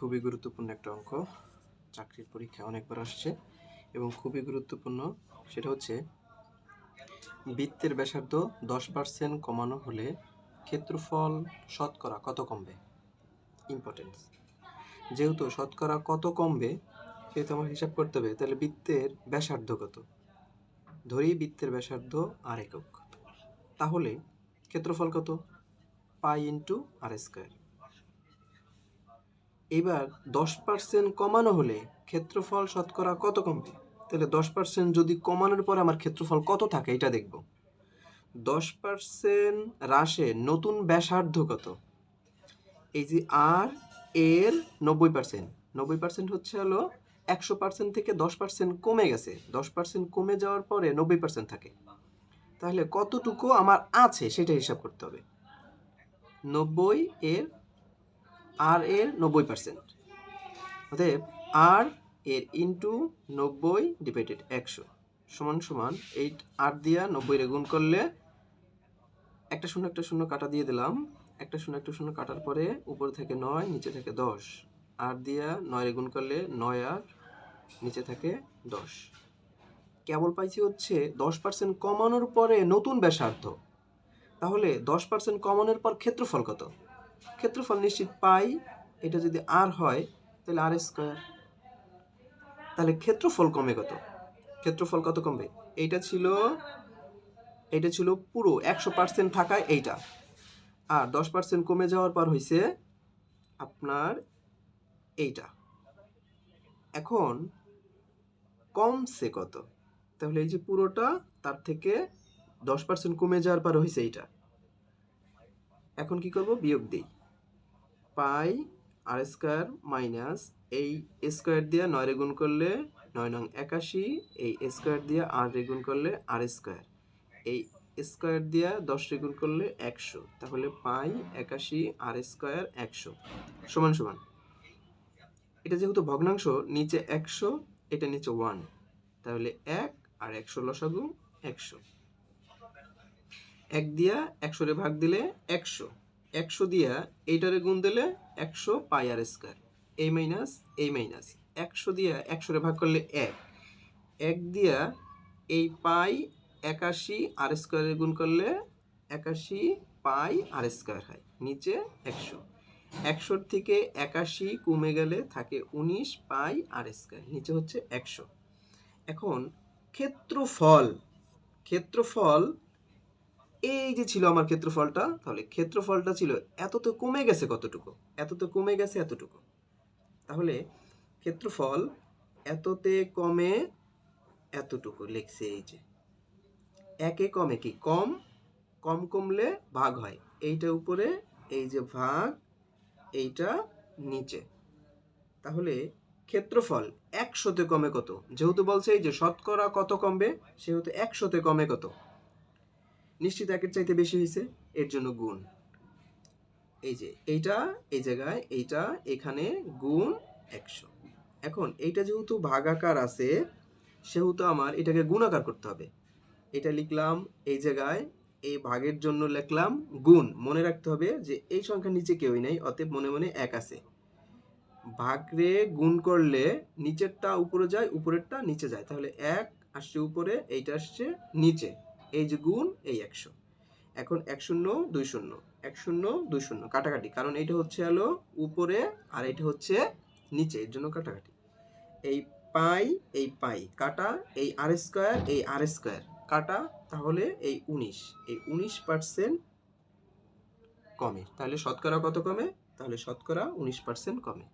খুবই গুরুত্বপূর্ণ একটা অঙ্ক, চাকরির পরীক্ষায় অনেকবার আসছে এবং খুবই গুরুত্বপূর্ণ। সেটা হচ্ছে বৃত্তের ব্যাসার্ধ 10% কমানো হলে ক্ষেত্রফল শতকরা কত কমবে। ইম্পর্টেন্স, যেহেতু শতকরা কত কমবে সেহেতু আমার হিসাব করতে হবে। তাহলে বৃত্তের ব্যাসার্ধ কত, ধরি বৃত্তের ব্যাসার্ধ আর একক, তাহলে ক্ষেত্রফল কত, পাই ইন্টু আর স্কোয়ার। এবার 10% কমানো হলে ক্ষেত্রফল শতকরা কত কমবে। তাহলে 10% যদি কমানোর পর আমার ক্ষেত্রফল কত থাকে এটা দেখব। 10% হ্রাসে নতুন ব্যাসার্ধ কত। এই যে আর এর 90%, 90% হচ্ছে হলো 100% থেকে 10% কমে গেছে। 10% কমে যাওয়ার পরে 90% থাকে। তাহলে কতটুকু আমার আছে সেটা হিসাব করতে হবে। 90 এর আর এর 90%, অতএব আর এর ইন্টু 90 ডিভাইডেড 100 সমান সমান 8 দিয়া 90 গুণ করলে একটা শূন্য কাটা দিয়ে দিলাম। একটা শূন্য কাটার পরে উপর থেকে 9, নিচে থেকে 10। 8 দিয়া 9 গুণ করলে 9 আর নিচে থেকে 10। কেবল পাইছি হচ্ছে 10% কমানোর পরে নতুন ব্যাসার্ধ। তাহলে 10% কমানোর পর ক্ষেত্রফল কত। ক্ষেত্রফল নিশ্চিত পাই, এটা যদি আর হয় তাহলে আর স্কয়ার। তাহলে ক্ষেত্রফল কমে কত, ক্ষেত্রফল কত কমবে। এটা ছিল পুরো 100% থাকায় এইটা, আর 10% কমে যাওয়ার পর হইছে আপনার এইটা। এখন কমছে কত, তাহলে এই যে পুরোটা তার থেকে 10% কমে যাওয়ার পর হইছে এইটা। এখন কি করব, বিয়োগ দেই। পাই আর স্কয়ার মাইনাস এই স্কয়ার দিয়ে 9 রে গুণ করলে 9 নং 81, এই স্কয়ার দিয়ে আর রে গুণ করলে আর স্কয়ার, এই স্কয়ার দিয়ে 10 রে গুণ করলে 100। তাহলে পাই 81 আর স্কয়ার 100 সমান সমান, এটা যেহেতু ভগ্নাংশ নিচে 100, এটা নিচে 1, তাহলে 1 আর 100 লসাগু 100। 1 দিয়া 100 রে ভাগ দিলে 100, 100 দিয়া এইটারে গুণ দিলে 100 পাই আর স্কয়ার। এই মাইনাস 100 দিয়া 100 রে ভাগ করলে 1, 1 দিয়া এই পাই 81 আর স্কয়ারে গুণ করলে 81 পাই আর স্কয়ার হয়, নিচে 100। 100 থেকে 81 কমে গেলে থাকে 19 পাই আর স্কয়ার, নিচে হচ্ছে 100। এখন ক্ষেত্রফল এই যে ছিল আমার ক্ষেত্রফলটা, তাহলে ক্ষেত্রফলটা ছিল এততে কমে গেছে কতটুকু, এততে কমে গেছে এতটুকু। তাহলে ক্ষেত্রফল এততে কমে এতটুকু লিখছে। এই যে একে কমে কি কম, কম কমলে ভাগ হয়, এইটা উপরে, এই যে ভাগ, এইটা নিচে। তাহলে ক্ষেত্রফল 100তে কমে কত, যেহেতু বলছে এই যে শতকরা কত কমবে, সেহেতু 100তে কমে কত, নিশ্চিত একের চাইতে বেশি হয়েছে, এর জন্য গুণ। এই যে এইটা এই জায়গায়, এইটা এখানে গুণ 100। এখন এইটা যেহেতু ভাগাকার আছে সেহেতু আমার এটাকে গুণাকার করতে হবে। এটা লিখলাম এই জায়গায়, এই ভাগের জন্য লিখলাম গুণ। মনে রাখতে হবে যে এই সংখ্যার নিচে কেউই নাই, অতএব মনে মনে 1 আছে। ভাগরে গুণ করলে নিচেরটা উপরে যায়, উপরেরটা নিচে যায়, তাহলে 1 আসছে উপরে, এইটা আসছে নিচে, এই যে গুণ এই 100। এখন 1 0 2 0, 1 0 2 0 কাটাকাটি, কারণ এইটা হচ্ছে হলো উপরে আর এটা হচ্ছে নিচে, এর জন্য কাটাকাটি। এই পাই কাটা, এই আর স্কয়ার কাটা, তাহলে এই 19% কমে। তাহলে শতকরা কত কমে, তাহলে শতকরা 19% কমে।